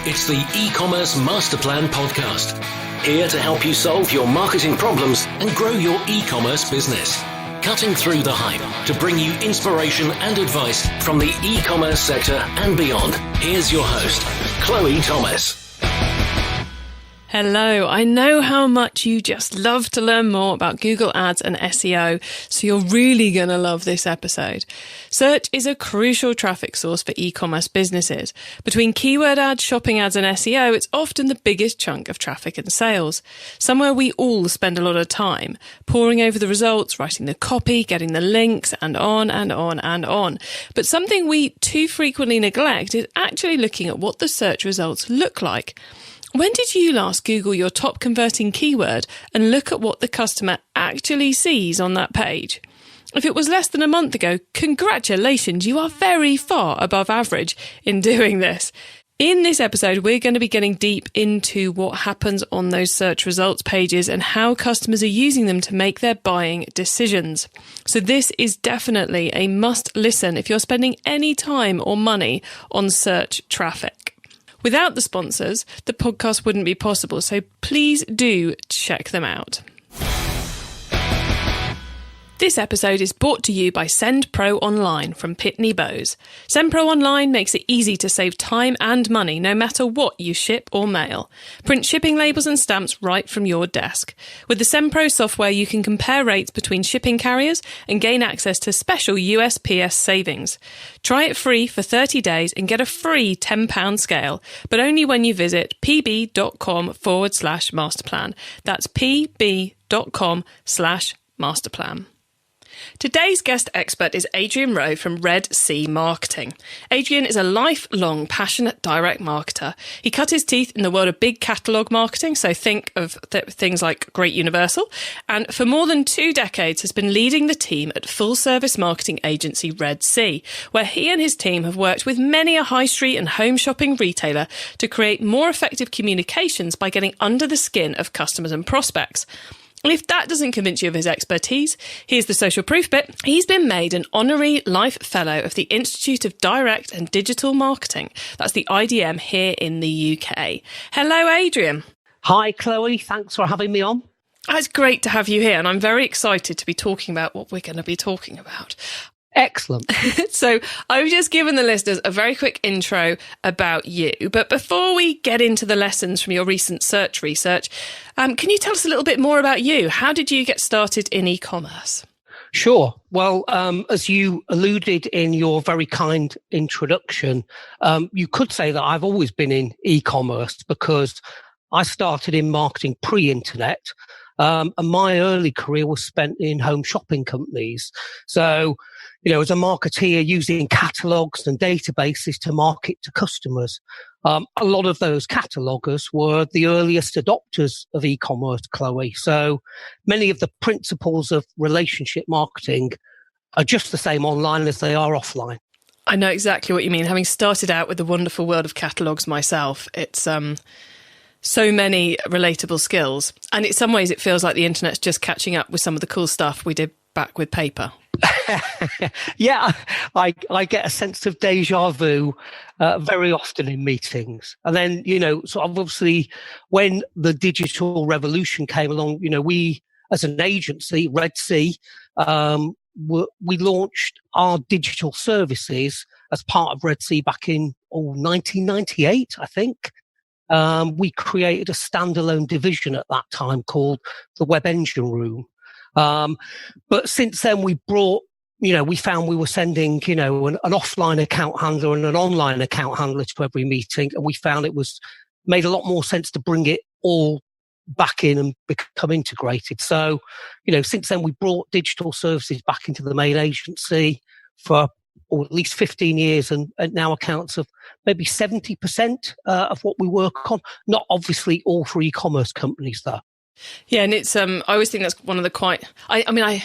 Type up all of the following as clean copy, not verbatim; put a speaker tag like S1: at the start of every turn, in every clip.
S1: It's the eCommerce Master Plan podcast. Here to help you solve your marketing problems and grow your e-commerce business. Cutting through the hype to bring you inspiration and advice from the e-commerce sector and beyond. Here's your host, Chloe Thomas.
S2: Hello, I know how much you just love to learn more about Google Ads and SEO, so you're really going to love this episode. Search is a crucial traffic source for e-commerce businesses. Between keyword ads, shopping ads and SEO, it's often the biggest chunk of traffic and sales. Somewhere we all spend a lot of time, poring over the results, writing the copy, getting the links, and on and on and on. But something we too frequently neglect is actually looking at what the search results look like. When did you last Google your top converting keyword and look at what the customer actually sees on that page? If it was less than a month ago, congratulations, you are very far above average in doing this. In this episode, we're going to be getting deep into what happens on those search results pages and how customers are using them to make their buying decisions. So this is definitely a must listen if you're spending any time or money on search traffic. Without the sponsors, the podcast wouldn't be possible, so please do check them out. This episode is brought to you by SendPro Online from Pitney Bowes. SendPro Online makes it easy to save time and money no matter what you ship or mail. Print shipping labels and stamps right from your desk. With the SendPro software, you can compare rates between shipping carriers and gain access to special USPS savings. Try it free for 30 days and get a free £10 scale, but only when you visit pb.com/masterplan. That's pb.com/masterplan. Today's guest expert is Adrian Rowe from RedC Marketing. Adrian is a lifelong, passionate direct marketer. He cut his teeth in the world of big catalogue marketing, so think of things like Great Universal, and for more than 2 decades has been leading the team at full-service marketing agency RedC, where he and his team have worked with many a high street and home shopping retailer to create more effective communications by getting under the skin of customers and prospects. And if that doesn't convince you of his expertise, here's the social proof bit. He's been made an honorary Life Fellow of the Institute of Direct and Digital Marketing. That's the IDM here in the UK. Hello, Adrian.
S3: Hi, Chloe. Thanks for having me on.
S2: It's great to have you here, and I'm very excited to be talking about what we're going to be talking about.
S3: Excellent.
S2: So I've just given the listeners a very quick intro about you. But before we get into the lessons from your recent search research, can you tell us a little bit more about you? How did you get started in e-commerce?
S3: Sure. Well, as you alluded in your very kind introduction, you could say that I've always been in e-commerce because I started in marketing pre-internet. And my early career was spent in home shopping companies. So, as a marketeer using catalogues and databases to market to customers. A lot of those catalogers were the earliest adopters of e-commerce, Chloe. So many of the principles of relationship marketing are just the same online as they are offline.
S2: I know exactly what you mean. Having started out with the wonderful world of catalogues myself, it's so many relatable skills. And in some ways, it feels like the internet's just catching up with some of the cool stuff we did back with paper.
S3: Yeah, I get a sense of deja vu very often in meetings. And then, sort of obviously when the digital revolution came along, we as an agency, RedC, we launched our digital services as part of RedC back in 1998, I think. We created a standalone division at that time called the Web Engine Room. But since then we found we were sending, an offline account handler and an online account handler to every meeting. And we found it made a lot more sense to bring it all back in and become integrated. So, since then we brought digital services back into the main agency for at least 15 years and now accounts of maybe 70% of what we work on. Not obviously all for e-commerce companies though.
S2: Yeah, and it's I always think that's one of the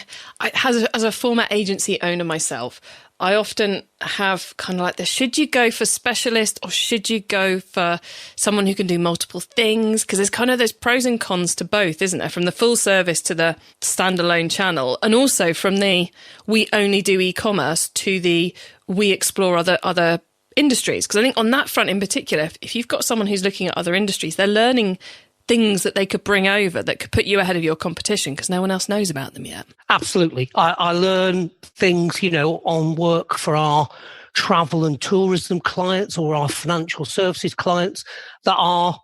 S2: as a former agency owner myself, I often have kind of like this, should you go for specialist or should you go for someone who can do multiple things? Because there's pros and cons to both, isn't there? From the full service to the standalone channel, and also from the we only do e-commerce to the we explore other industries? Because I think on that front in particular, if you've got someone who's looking at other industries, they're learning things that they could bring over that could put you ahead of your competition because no one else knows about them yet.
S3: Absolutely. I learn things, on work for our travel and tourism clients or our financial services clients that are,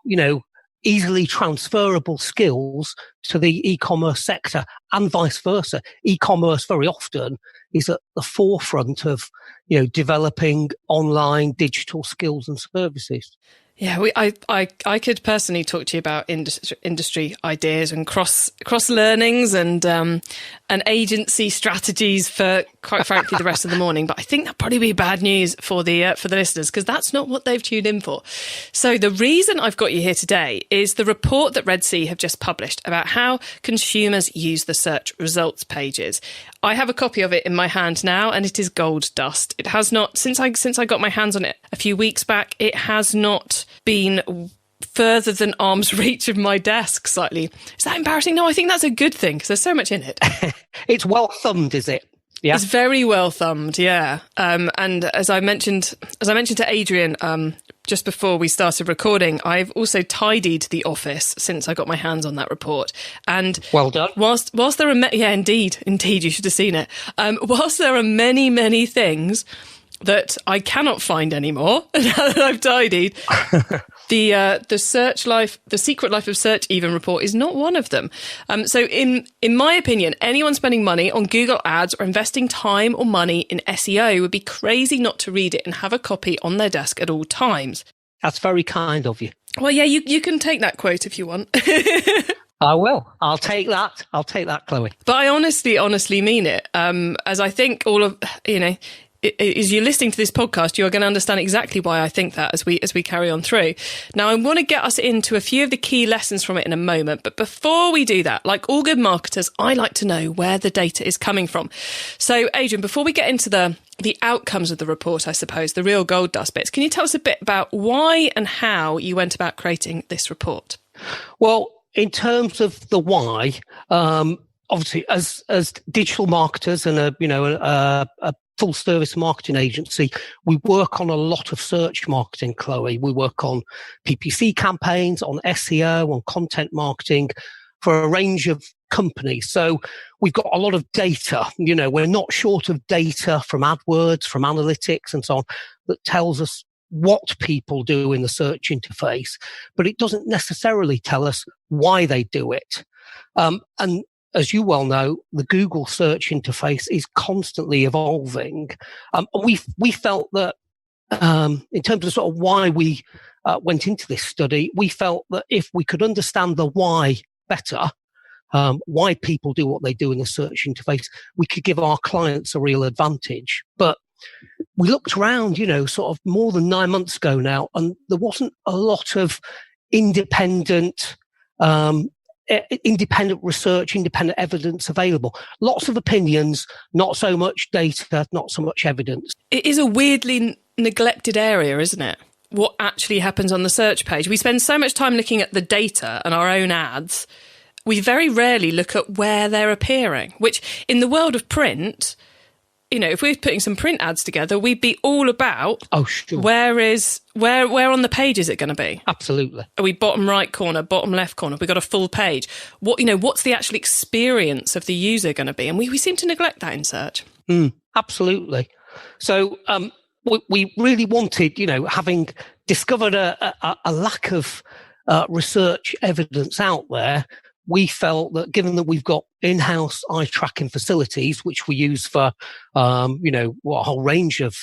S3: easily transferable skills to the e-commerce sector and vice versa. E-commerce very often is at the forefront of, developing online digital skills and services.
S2: Yeah, I could personally talk to you about industry ideas and cross learnings and agency strategies for, quite frankly, the rest of the morning. But I think that'd probably be bad news for the listeners because that's not what they've tuned in for. So the reason I've got you here today is the report that RedC have just published about how consumers use the search results pages. I have a copy of it in my hand now, and it is gold dust. It has not, since I got my hands on it a few weeks back, it has not been further than arm's reach of my desk slightly. Is that embarrassing? No, I think that's a good thing because there's so much in it.
S3: It's well thumbed, is it? Yeah.
S2: It's very well thumbed, yeah. And as I mentioned to Adrian just before we started recording, I've also tidied the office since I got my hands on that report. And
S3: well done.
S2: Whilst there are indeed, you should have seen it. Whilst there are many things that I cannot find anymore now that I've tidied, the Secret Life of Search even report is not one of them. So in my opinion, anyone spending money on Google Ads or investing time or money in SEO would be crazy not to read it and have a copy on their desk at all times. That's
S3: very kind of you.
S2: Well, yeah, you can take that quote if you want.
S3: I will. I'll take that, Chloe.
S2: But I honestly mean it. As I think all of, as you're listening to this podcast, you're going to understand exactly why I think that as we carry on through. Now, I want to get us into a few of the key lessons from it in a moment. But before we do that, like all good marketers, I like to know where the data is coming from. So, Adrian, before we get into the outcomes of the report, I suppose, the real gold dust bits, can you tell us a bit about why and how you went about creating this report?
S3: Well, in terms of the why, obviously, as digital marketers and a full service marketing agency, we work on a lot of search marketing, Chloe. We work on PPC campaigns, on SEO, on content marketing for a range of companies. So we've got a lot of data. We're not short of data from AdWords, from analytics and so on that tells us what people do in the search interface, but it doesn't necessarily tell us why they do it. And as you well know, the Google search interface is constantly evolving. We felt that in terms of sort of why we went into this study, we felt that if we could understand the why better, why people do what they do in the search interface, we could give our clients a real advantage. But we looked around, sort of more than 9 months ago now, and there wasn't a lot of independent research, independent evidence available. Lots of opinions, not so much data, not so much evidence.
S2: It is a weirdly neglected area, isn't it? What actually happens on the search page. We spend so much time looking at the data and our own ads. We very rarely look at where they're appearing, which in the world of print, if we're putting some print ads together, we'd be all about,
S3: sure.
S2: Where on the page is it going to be?
S3: Absolutely.
S2: Are we bottom right corner, bottom left corner? Have we got a full page? What's the actual experience of the user going to be? And we seem to neglect that in search.
S3: Absolutely. So we really wanted, having discovered a lack of research evidence out there, we felt that given that we've got in-house eye tracking facilities, which we use for, a whole range of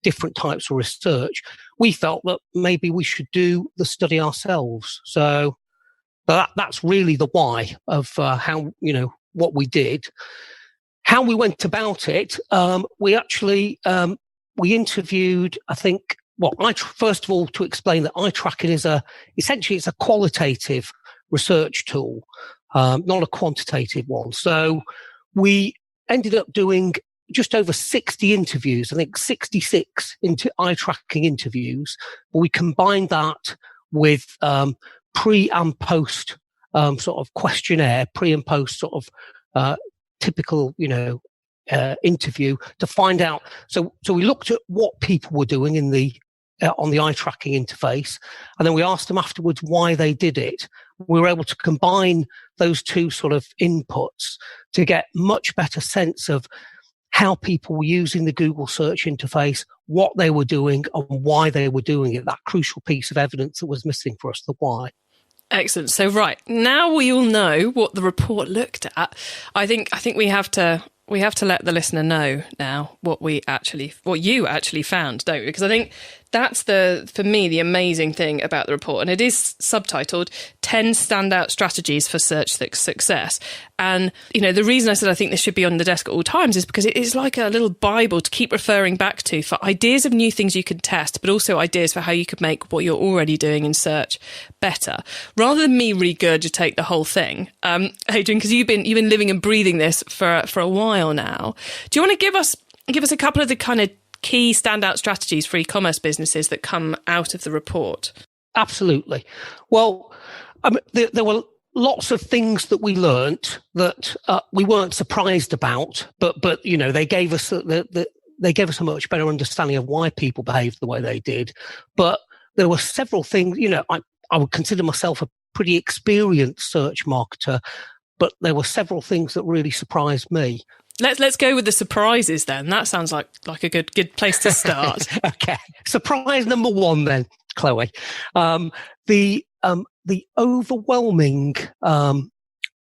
S3: different types of research, we felt that maybe we should do the study ourselves. So that's really the why of how, what we did. How we went about it, we actually, we interviewed, I think, first of all, to explain that eye tracking is essentially it's a qualitative research tool, not a quantitative one. So we ended up doing just over 60 interviews, I think 66 eye tracking interviews. But we combined that with pre and post sort of questionnaire, pre and post sort of typical, interview to find out. So we looked at what people were doing in the on the eye tracking interface. And then we asked them afterwards why they did it. We were able to combine those two sort of inputs to get much better sense of how people were using the Google search interface, what they were doing, and why they were doing it. That crucial piece of evidence that was missing for us, the why.
S2: Excellent. So, right, now we all know what the report looked at. I think we have to let the listener know now what you actually found, don't we? Because I think that's for me, the amazing thing about the report. And it is subtitled 10 Standout Strategies for Search Success. And, the reason I said I think this should be on the desk at all times is because it is like a little Bible to keep referring back to for ideas of new things you can test, but also ideas for how you could make what you're already doing in search better. Rather than me regurgitate the whole thing, Adrian, because you've been living and breathing this for a while now. Do you want to give us a couple of the kind of key standout strategies for e-commerce businesses that come out of the report?
S3: Absolutely. Well, there were lots of things that we learnt that we weren't surprised about, but they gave us they gave us a much better understanding of why people behaved the way they did. But there were several things. I would consider myself a pretty experienced search marketer, but there were several things that really surprised me.
S2: Let's go with the surprises then. That sounds like a good place to start.
S3: Okay. Surprise number one then, Chloe. The overwhelming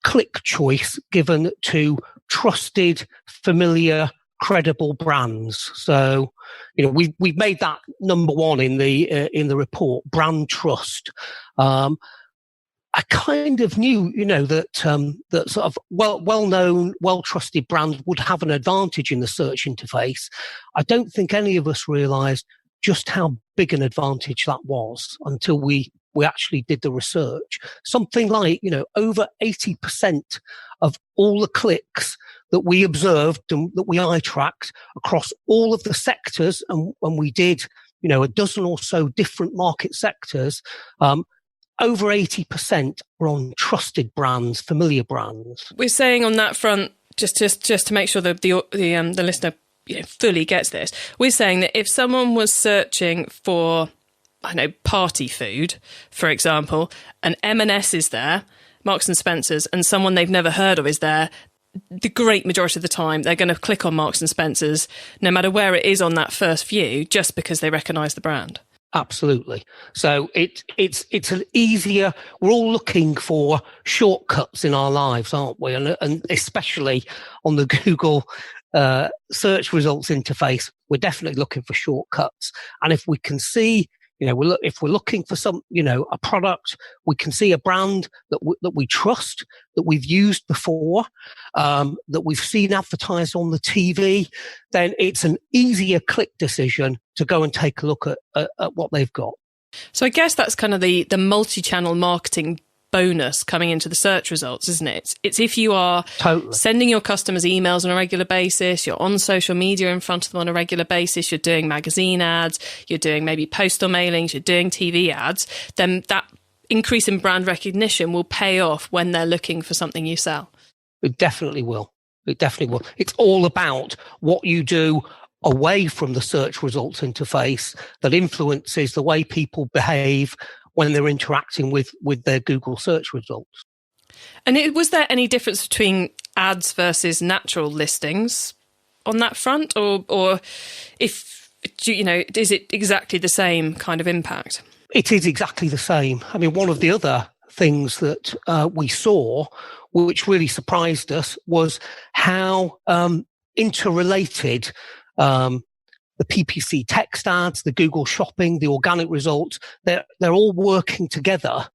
S3: click choice given to trusted, familiar, credible brands. So, we've made that number one in the report, brand trust. I kind of knew, that sort of well-known, well-trusted brands would have an advantage in the search interface. I don't think any of us realised just how big an advantage that was until we actually did the research. Something like, over 80% of all the clicks that we observed and that we eye-tracked across all of the sectors, and when we did, a dozen or so different market sectors, over 80% were on trusted brands, familiar brands.
S2: We're saying on that front, just to make sure that the listener fully gets this, we're saying that if someone was searching for, party food, for example, and M&S is there, Marks and Spencer's, and someone they've never heard of is there, the great majority of the time they're going to click on Marks and Spencer's, no matter where it is on that first view, just because they recognise the brand.
S3: Absolutely. So it's an easier. We're all looking for shortcuts in our lives, aren't we? And especially on the Google search results interface, we're definitely looking for shortcuts. And if we can see, if we're looking for some, a product, we can see a brand that we trust, that we've used before, that we've seen advertised on the TV, then it's an easier click decision to go and take a look at what they've got.
S2: So I guess that's kind of the multi-channel marketing bonus coming into the search results, isn't it? It's if you are sending your customers emails on a regular basis, you're on social media in front of them on a regular basis, you're doing magazine ads, you're doing maybe postal mailings, you're doing TV ads, then that increase in brand recognition will pay off when they're looking for something you sell.
S3: It definitely will. It's all about what you do away from the search results interface that influences the way people behave when they're interacting with their Google search results.
S2: And was there any difference between ads versus natural listings on that front, or is it exactly the same kind of impact?
S3: It is exactly the same. I mean, one of the other things that we saw, which really surprised us, was how interrelated the PPC text ads, the Google Shopping, the organic results, they're all working together.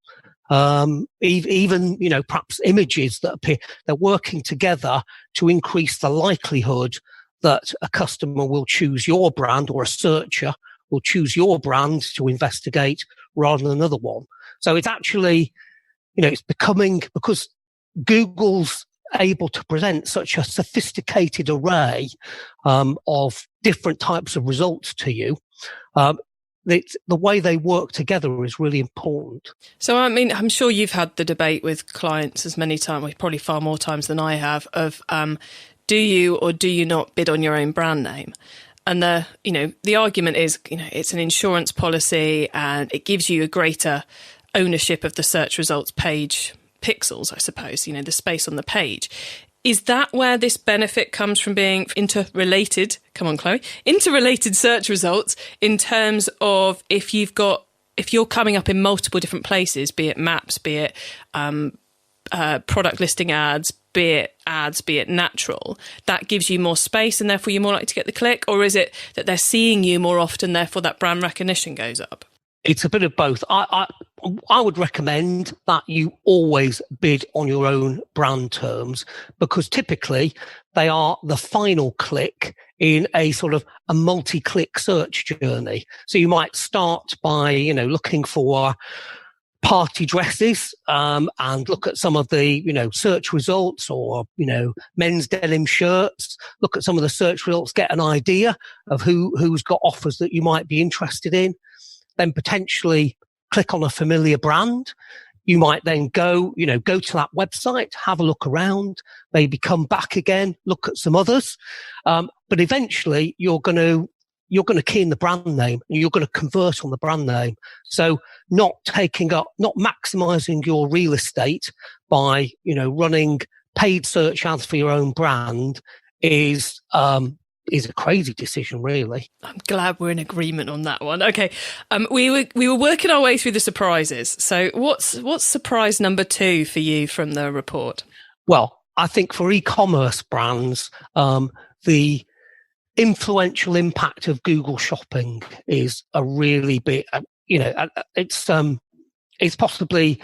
S3: Even, perhaps images that appear, they're working together to increase the likelihood that a customer will choose your brand, or a searcher will choose your brand to investigate rather than another one. So it's actually, it's becoming, because Google's able to present such a sophisticated array of different types of results to you, the way they work together is really important.
S2: So, I mean, I'm sure you've had the debate with clients as many times, probably far more times than I have, of do you or do you not bid on your own brand name? And the argument is, it's an insurance policy and it gives you a greater ownership of the search results page pixels, I suppose, the space on the page. Is that where this benefit comes from being interrelated? Come on, Chloe. Interrelated search results in terms of if you're coming up in multiple different places, be it maps, be it product listing ads, be it natural, that gives you more space and therefore you're more likely to get the click? Or is it that they're seeing you more often, therefore that brand recognition goes up?
S3: It's a bit of both. I would recommend that you always bid on your own brand terms, because typically they are the final click in a sort of a multi-click search journey. So you might start by, looking for party dresses, and look at some of the, search results, or, men's denim shirts, look at some of the search results, get an idea of who's got offers that you might be interested in. Then potentially click on a familiar brand. You might then go to that website, have a look around, maybe come back again, look at some others. But eventually you're going to key in the brand name and you're going to convert on the brand name. So not maximizing your real estate by, running paid search ads for your own brand is a crazy decision, really.
S2: I'm glad we're in agreement on that one. Okay, we were working our way through the surprises. So what's surprise number 2 for you from the report?
S3: Well, I think for e-commerce brands, the influential impact of Google Shopping is a really big. It's possibly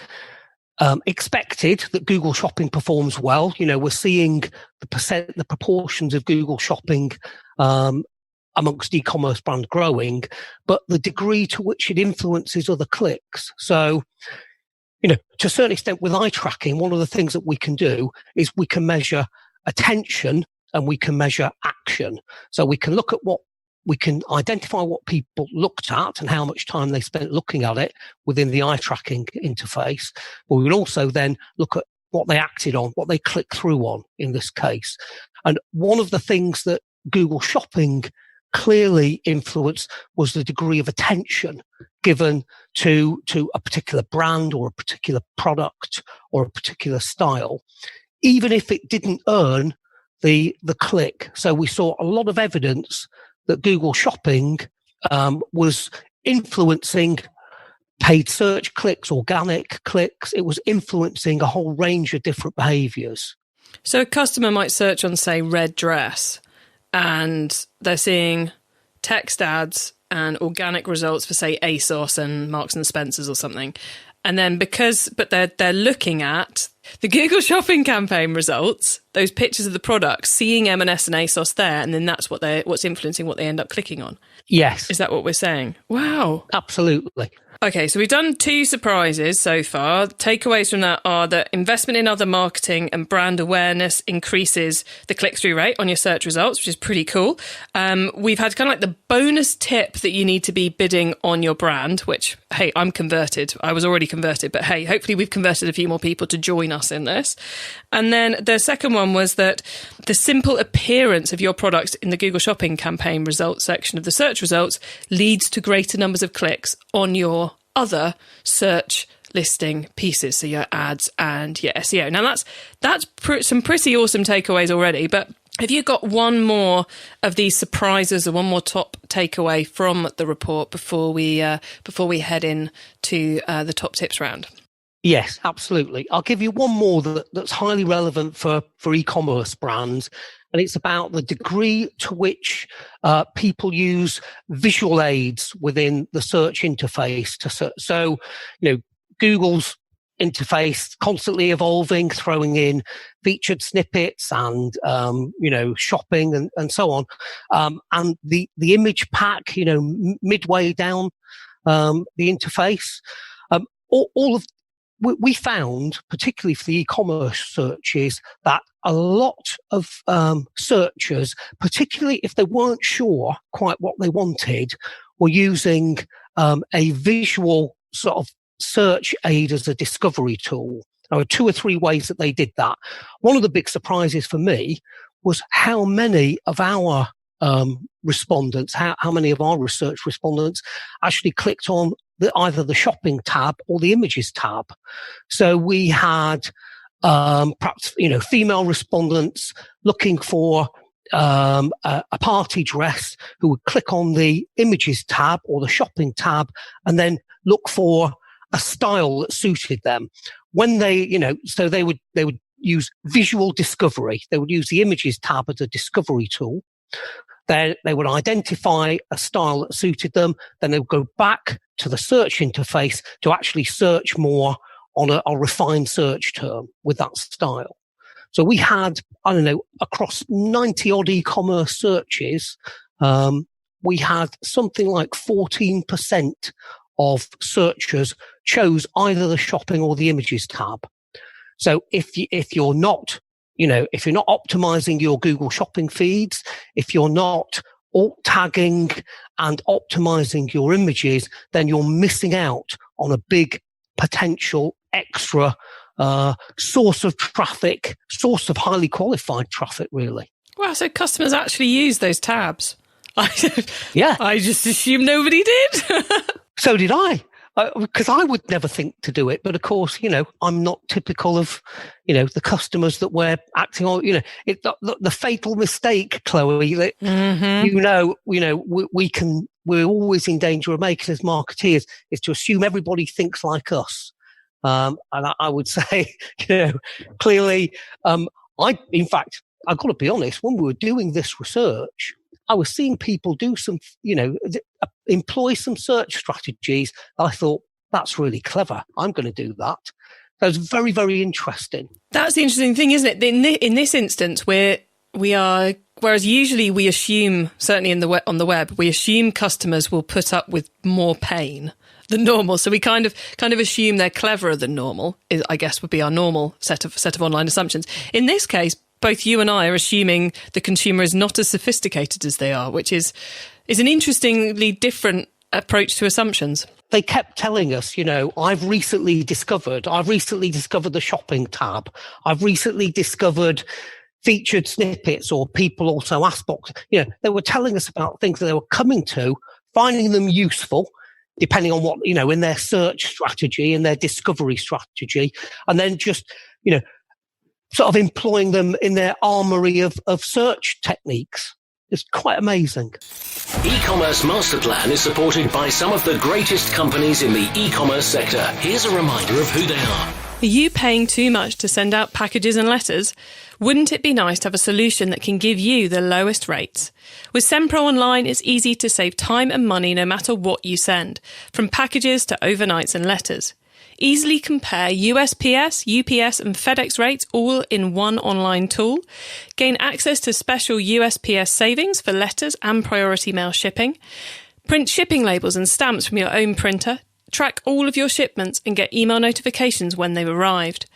S3: expected that Google Shopping performs well. We're seeing the proportions of Google Shopping amongst e-commerce brands growing, but the degree to which it influences other clicks. So, to a certain extent with eye tracking, one of the things that we can do is we can measure attention and we can measure action. So we can identify what people looked at and how much time they spent looking at it within the eye tracking interface. But we will also then look at what they acted on, what they clicked through on in this case. And one of the things that Google Shopping clearly influenced was the degree of attention given to a particular brand or a particular product or a particular style, even if it didn't earn the click. So we saw a lot of evidence that Google Shopping was influencing paid search clicks, organic clicks. It was influencing a whole range of different behaviours.
S2: So a customer might search on, say, red dress, and they're seeing text ads and organic results for, say, ASOS and Marks and Spencer's or something. And then they're looking at the Google Shopping campaign results, those pictures of the products, seeing M&S and ASOS there, and then that's what's influencing what they end up clicking on.
S3: Yes.
S2: Is that what we're saying? Wow.
S3: Absolutely.
S2: Okay, so we've done 2 surprises so far. Takeaways from that are that investment in other marketing and brand awareness increases the click-through rate on your search results, which is pretty cool. We've had kind of like the bonus tip that you need to be bidding on your brand, which, hey, I'm converted. I was already converted, but hey, hopefully we've converted a few more people to join us in this. And then the second one was that the simple appearance of your products in the Google Shopping campaign results section of the search results leads to greater numbers of clicks on your other search listing pieces, so your ads and your SEO. Now that's some pretty awesome takeaways already, but have you got one more of these surprises or one more top takeaway from the report before we head in to the top tips round?
S3: Yes, absolutely. I'll give you one more that's highly relevant for e-commerce brands, and it's about the degree to which people use visual aids within the search interface. So, Google's interface constantly evolving, throwing in featured snippets and shopping and so on, and the image pack, midway down the interface, we found, particularly for the e-commerce searches, that a lot of searchers, particularly if they weren't sure quite what they wanted, were using a visual sort of search aid as a discovery tool. There were 2 or 3 ways that they did that. One of the big surprises for me was how many of our respondents, how many of our research respondents actually clicked on either the shopping tab or the images tab. So we had perhaps, female respondents looking for a party dress who would click on the images tab or the shopping tab and then look for a style that suited them. When they, so they would use visual discovery. They would use the images tab as a discovery tool. Then they would identify a style that suited them. Then they would go back to the search interface to actually search more on a refined search term with that style. So we had, across 90 odd e-commerce searches, we had something like 14% of searchers chose either the shopping or the images tab. So if you're not optimizing your Google shopping feeds, if you're not alt tagging and optimizing your images, then you're missing out on a big potential extra source of traffic, source of highly qualified traffic, really.
S2: Wow, so customers actually use those tabs?
S3: Yeah.
S2: I just assumed nobody did.
S3: So did I. Because I would never think to do it, but of course, I'm not typical of, the customers that we're acting on. The fatal mistake, Chloe. That we're always in danger of making as marketeers is to assume everybody thinks like us. And I would say, clearly, in fact, I've got to be honest. When we were doing this research, I was seeing people do some, employ some search strategies. I thought, that's really clever. I'm going to do that. That was very, very interesting.
S2: That's the interesting thing, isn't it? In this instance, whereas usually we assume, certainly on the web, we assume customers will put up with more pain than normal. So we kind of assume they're cleverer than normal, I guess would be our normal set of online assumptions. In this case, both you and I are assuming the consumer is not as sophisticated as they are, which is an interestingly different approach to assumptions.
S3: They kept telling us, I've recently discovered the shopping tab. I've recently discovered featured snippets or people also ask box. They were telling us about things that they were coming to, finding them useful, depending on what, in their search strategy and their discovery strategy, and then just, sort of employing them in their armory of search techniques. It's quite amazing.
S1: E-commerce Master Plan is supported by some of the greatest companies in the e-commerce sector. Here's a reminder of who they are.
S2: Are you paying too much to send out packages and letters? Wouldn't it be nice to have a solution that can give you the lowest rates? With SendPro Online, it's easy to save time and money no matter what you send, from packages to overnights and letters. Easily compare USPS, UPS and FedEx rates all in one online tool. Gain access to special USPS savings for letters and priority mail shipping. Print shipping labels and stamps from your own printer. Track all of your shipments and get email notifications when they've arrived.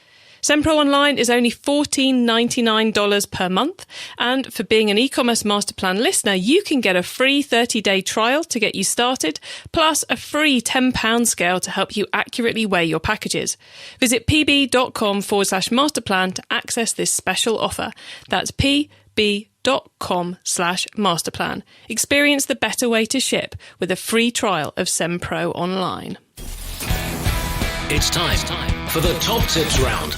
S2: SendPro Online is only $14.99 per month, and for being an e-commerce master plan listener, you can get a free 30-day trial to get you started, plus a free £10 scale to help you accurately weigh your packages. Visit pb.com/masterplan to access this special offer. That's pb.com/masterplan. Experience the better way to ship with a free trial of SendPro Online.
S1: It's time for the top tips round.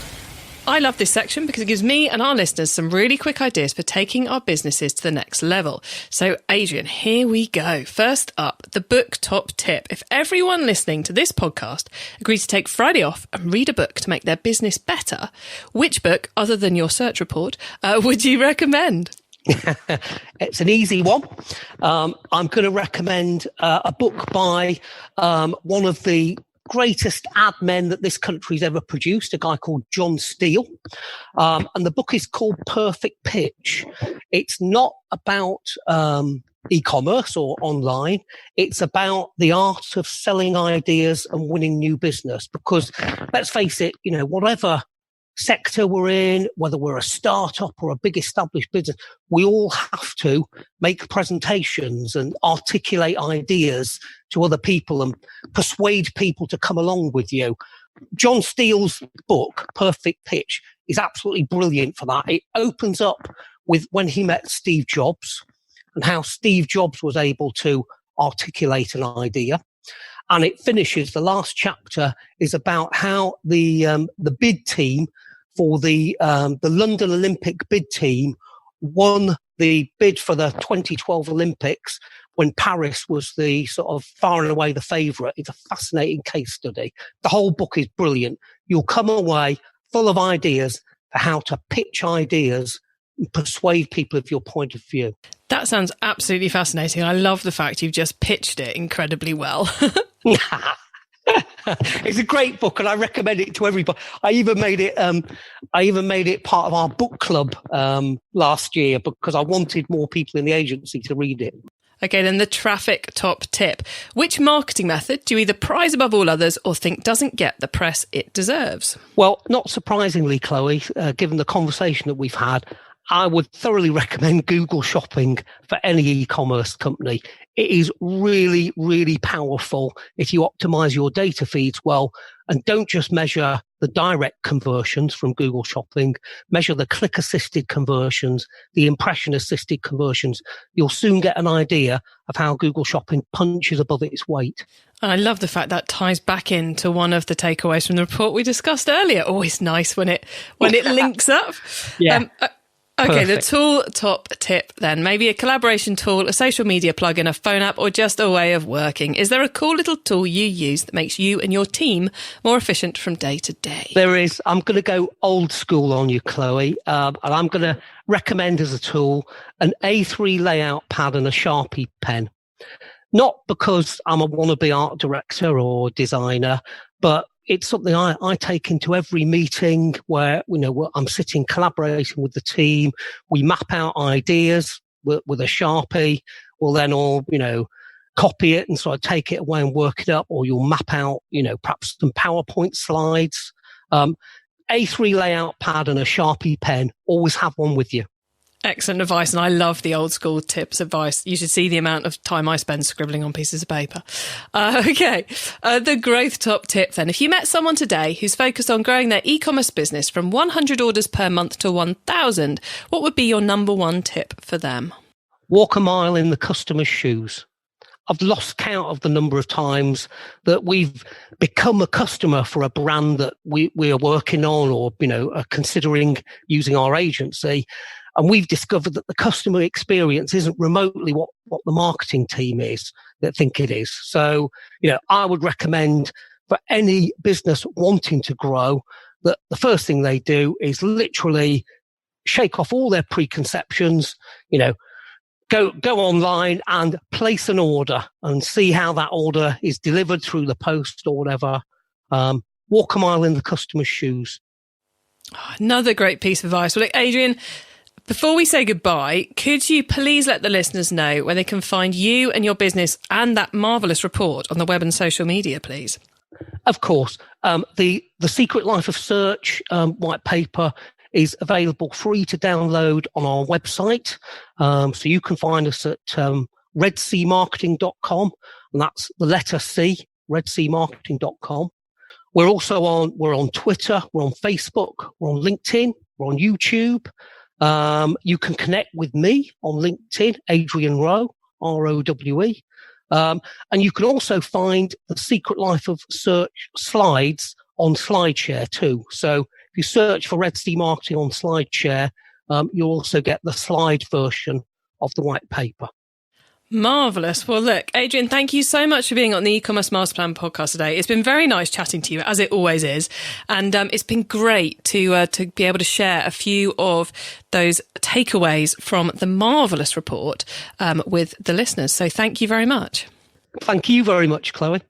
S2: I love this section because it gives me and our listeners some really quick ideas for taking our businesses to the next level. So, Adrian, here we go. First up, the book top tip. If everyone listening to this podcast agrees to take Friday off and read a book to make their business better, which book, other than your search report, would you recommend?
S3: It's an easy one. I'm going to recommend a book by one of the greatest ad men that this country's ever produced, a guy called John Steele. And the book is called Perfect Pitch. It's not about e-commerce or online. It's about the art of selling ideas and winning new business. Because let's face it, whatever sector we're in, whether we're a startup or a big established business, we all have to make presentations and articulate ideas to other people and persuade people to come along with you. John Steele's book, Perfect Pitch, is absolutely brilliant for that. It opens up with when he met Steve Jobs. and how Steve Jobs was able to articulate an idea. And it finishes, the last chapter is about how the bid team for the London Olympic bid team won the bid for the 2012 Olympics when Paris was the sort of far and away the favourite. It's a fascinating case study. The whole book is brilliant. You'll come away full of ideas for how to pitch ideas and persuade people of your point of view.
S2: That sounds absolutely fascinating. I love the fact you've just pitched it incredibly well.
S3: It's a great book, and I recommend it to everybody. I even made it part of our book club last year because I wanted more people in the agency to read it.
S2: Okay, then the traffic top tip. Which marketing method do you either prize above all others or think doesn't get the press it deserves?
S3: Well, not surprisingly, Chloe, given the conversation that we've had, I would thoroughly recommend Google Shopping for any e-commerce company. It is really, really powerful if you optimize your data feeds well and don't just measure the direct conversions from Google Shopping, measure the click-assisted conversions, the impression-assisted conversions. You'll soon get an idea of how Google Shopping punches above its weight.
S2: I love the fact that ties back into one of the takeaways from the report we discussed earlier. Always nice when it links up.
S3: Yeah.
S2: Okay,
S3: Perfect.
S2: The tool top tip then. Maybe a collaboration tool, a social media plugin, a phone app, or just a way of working. Is there a cool little tool you use that makes you and your team more efficient from day to day?
S3: There is. I'm going to go old school on you, Chloe, and I'm going to recommend as a tool an A3 layout pad and a Sharpie pen. Not because I'm a wannabe art director or designer, but it's something I take into every meeting where, I'm sitting collaborating with the team. We map out ideas with a Sharpie. We'll then all, copy it and sort of take it away and work it up, or you'll map out, perhaps some PowerPoint slides. A3 layout pad and a Sharpie pen. Always have one with you.
S2: Excellent advice, and I love the old school tips advice. You should see the amount of time I spend scribbling on pieces of paper. The growth top tip then. If you met someone today who's focused on growing their e-commerce business from 100 orders per month to 1,000, what would be your number one tip for them?
S3: Walk a mile in the customer's shoes. I've lost count of the number of times that we've become a customer for a brand that we are working on or, are considering using our agency. And we've discovered that the customer experience isn't remotely what the marketing team is that think it is. So, I would recommend for any business wanting to grow that the first thing they do is literally shake off all their preconceptions, go online and place an order and see how that order is delivered through the post or whatever. Walk a mile in the customer's shoes.
S2: Another great piece of advice. Well, look, Adrian, before we say goodbye, could you please let the listeners know where they can find you and your business and that marvellous report on the web and social media, please?
S3: Of course. The Secret Life of Search white paper is available free to download on our website. So you can find us at redcmarketing.com, and that's the letter C, redcmarketing.com. We're also on Twitter, we're on Facebook, we're on LinkedIn, we're on YouTube. You can connect with me on LinkedIn, Adrian Rowe, R-O-W-E. And you can also find the Secret Life of Search slides on SlideShare too. So if you search for RedC Marketing on SlideShare, you'll also get the slide version of the white paper.
S2: Marvellous. Well, look, Adrian, thank you so much for being on the e-commerce master plan podcast today. It's been very nice chatting to you, as it always is. And it's been great to be able to share a few of those takeaways from the marvellous report with the listeners. So thank you very much.
S3: Thank you very much, Chloe.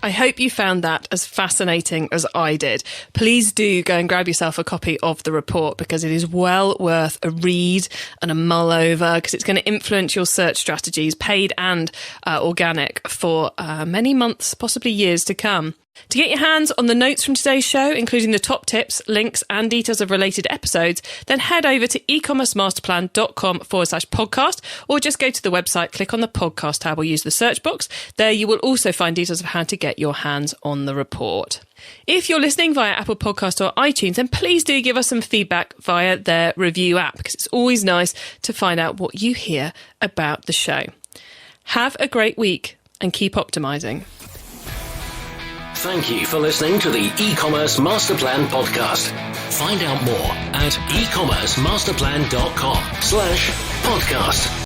S2: I hope you found that as fascinating as I did. Please do go and grab yourself a copy of the report because it is well worth a read and a mull over because it's going to influence your search strategies, paid and organic, for many months, possibly years to come. To get your hands on the notes from today's show, including the top tips, links, and details of related episodes, then head over to ecommercemasterplan.com/podcast, or just go to the website, click on the podcast tab, or use the search box. There you will also find details of how to get your hands on the report. If you're listening via Apple Podcast or iTunes, then please do give us some feedback via their review app, because it's always nice to find out what you hear about the show. Have a great week and keep optimizing.
S1: Thank you for listening to the eCommerce Masterplan podcast. Find out more at ecommercemasterplan.com/podcast.